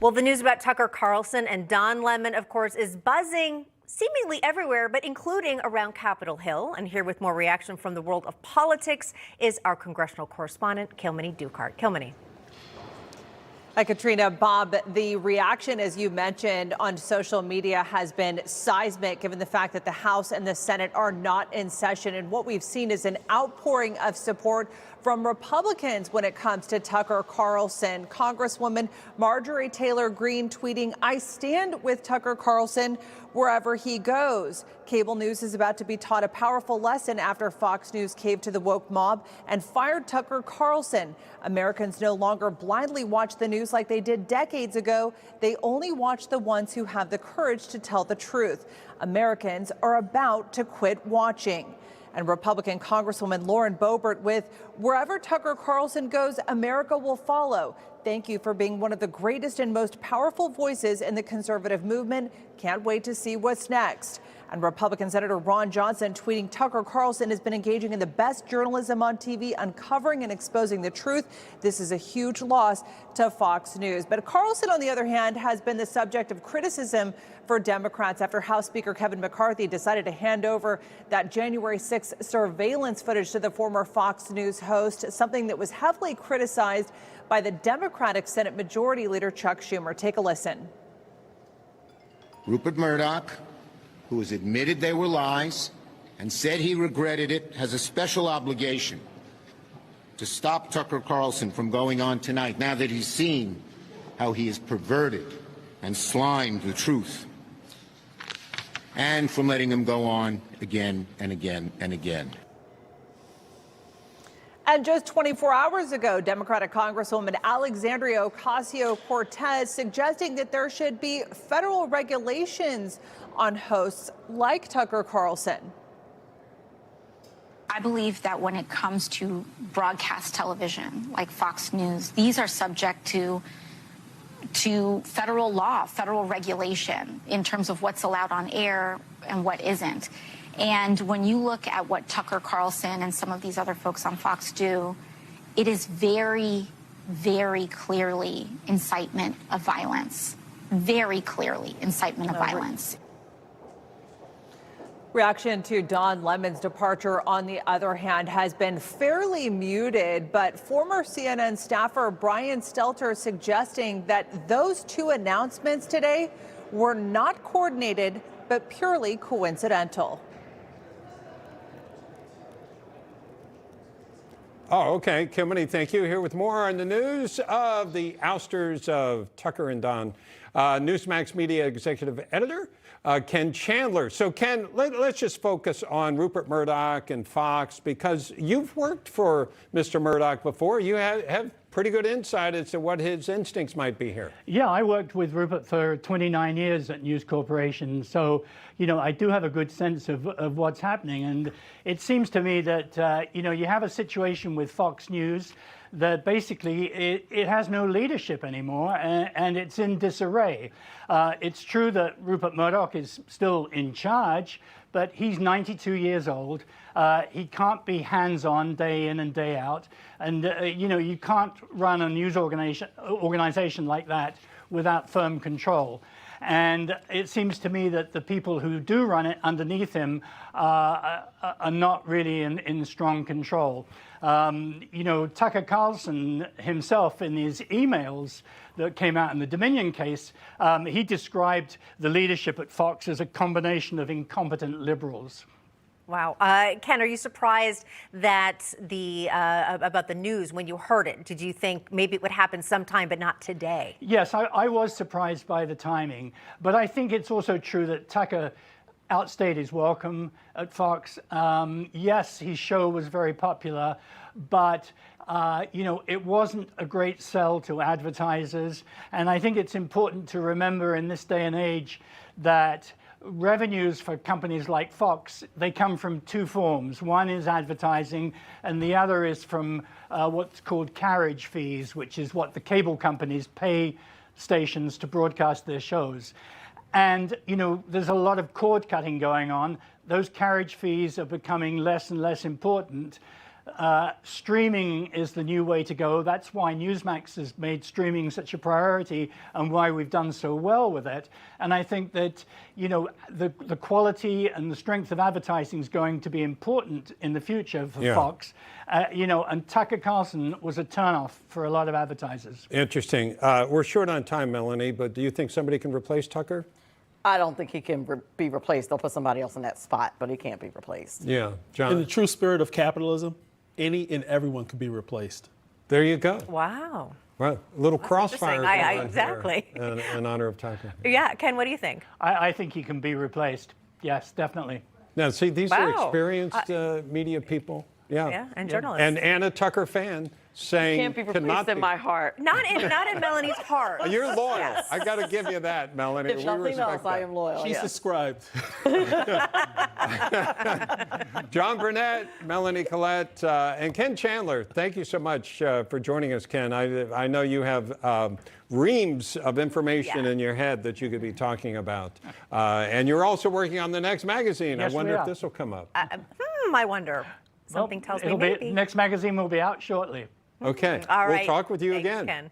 Well, the news about Tucker Carlson and Don Lemon, of course, is buzzing seemingly everywhere, but including around Capitol Hill. And here with more reaction from the world of politics is our congressional correspondent, Kilmeny Dukart. Kilmeny. Hi, Katrina. Bob, the reaction, as you mentioned, on social media has been seismic, given the fact that the House and the Senate are not in session. And what we've seen is an outpouring of support from Republicans when it comes to Tucker Carlson. Congresswoman Marjorie Taylor Greene tweeting, "I stand with Tucker Carlson wherever he goes." Cable news is about to be taught a powerful lesson after Fox News caved to the woke mob and fired Tucker Carlson. Americans no longer blindly watch the news like they did decades ago. They only watch the ones who have the courage to tell the truth. Americans are about to quit watching. And Republican Congresswoman Lauren Boebert with, "Wherever Tucker Carlson goes, America will follow. Thank you for being one of the greatest and most powerful voices in the conservative movement. Can't wait to see what's next." And Republican Senator Ron Johnson tweeting, "Tucker Carlson has been engaging in the best journalism on TV, uncovering and exposing the truth. This is a huge loss to Fox News." But Carlson, on the other hand, has been the subject of criticism for Democrats after House Speaker Kevin McCarthy decided to hand over that January 6th surveillance footage to the former Fox News host, something that was heavily criticized by the Democratic Senate Majority Leader Chuck Schumer. Take a listen. Rupert Murdoch, who has admitted they were lies and said he regretted it, has a special obligation to stop Tucker Carlson from going on tonight now that he's seen how he has perverted and slimed the truth, and from letting him go on again and again and again. And just 24 hours ago, Democratic Congresswoman Alexandria Ocasio-Cortez suggesting that there should be federal regulations on hosts like Tucker Carlson. I believe that when it comes to broadcast television like Fox News, these are subject to federal law, federal regulation in terms of what's allowed on air and what isn't. And when you look at what Tucker Carlson and some of these other folks on Fox do, it is very, very clearly incitement of violence. Very clearly incitement of violence. Reaction to Don Lemon's departure, on the other hand, has been fairly muted, but former CNN staffer Brian Stelter suggesting that those two announcements today were not coordinated, but purely coincidental. Oh, okay. Kilmeny, thank you. Here with more on the news of the ousters of Tucker and Don. NEWSMAX Media Executive Editor, Ken Chandler. So, Ken, let's just focus on Rupert Murdoch and Fox, because you've worked for Mr. Murdoch before. You have pretty good insight as to what his instincts might be here. Yeah, I worked with Rupert for 29 years at News Corporation, so, you know, I do have a good sense of what's happening. And it seems to me that, you know, you have a situation with Fox News that basically it has no leadership anymore, and it's in disarray. It's true that Rupert Murdoch is still in charge, but he's 92 years old. He can't be hands-on day in and day out. And, you know, you can't run a news organization like that without firm control. And it seems to me that the people who do run it underneath him are not really in strong control. You know, Tucker Carlson himself, in his emails that came out in the Dominion case, he described the leadership at Fox as a combination of incompetent liberals. Wow. Ken, are you surprised that about the news when you heard it? Did you think maybe it would happen sometime, but not today? Yes, I was surprised by the timing. But I think it's also true that Tucker outstayed his welcome at Fox. Yes, his show was very popular, but you know, it wasn't a great sell to advertisers. And I think it's important to remember in this day and age that revenues for companies like Fox, they come from two forms. One is advertising, and the other is from what's called carriage fees, which is what the cable companies pay stations to broadcast their shows. And, you know, there's a lot of cord cutting going on. Those carriage fees are becoming less and less important. streaming is the new way to go. That's why Newsmax has made streaming such a priority and why we've done so well with it. And I think that, the quality and the strength of advertising is going to be important in the future for Fox. And Tucker Carlson was a turnoff for a lot of advertisers. Interesting. We're short on time, Melanie, but do you think somebody can replace Tucker? I don't think he can be replaced. They'll put somebody else in that spot, but he can't be replaced. Yeah, John. In the true spirit of capitalism, any and everyone can be replaced. There you go. Wow. Well, a little crossfire interesting. going on Exactly. here in honor of Tucker. Yeah, Ken, what do you think? I think he can be replaced. Yes, definitely. Now, see, these are Wow. experienced media people. Yeah, and journalists. And a Tucker fan saying Can't be replaced cannot in be. my heart. Not in Melanie's heart. You're loyal. Yes. I got to give you that, Melanie. If We nothing respect else, that. I am loyal. She's yes. subscribed. John Burnett, Melanie Collette, and Ken Chandler, thank you so much for joining us, Ken. I know you have reams of information in your head that you could be talking about. And you're also working on the next magazine. Yes, I wonder we if are. this will come up. I wonder. Something tells me It'll be, maybe. next magazine will be out shortly. Okay. All right. We'll talk with you Thanks, again. Ken.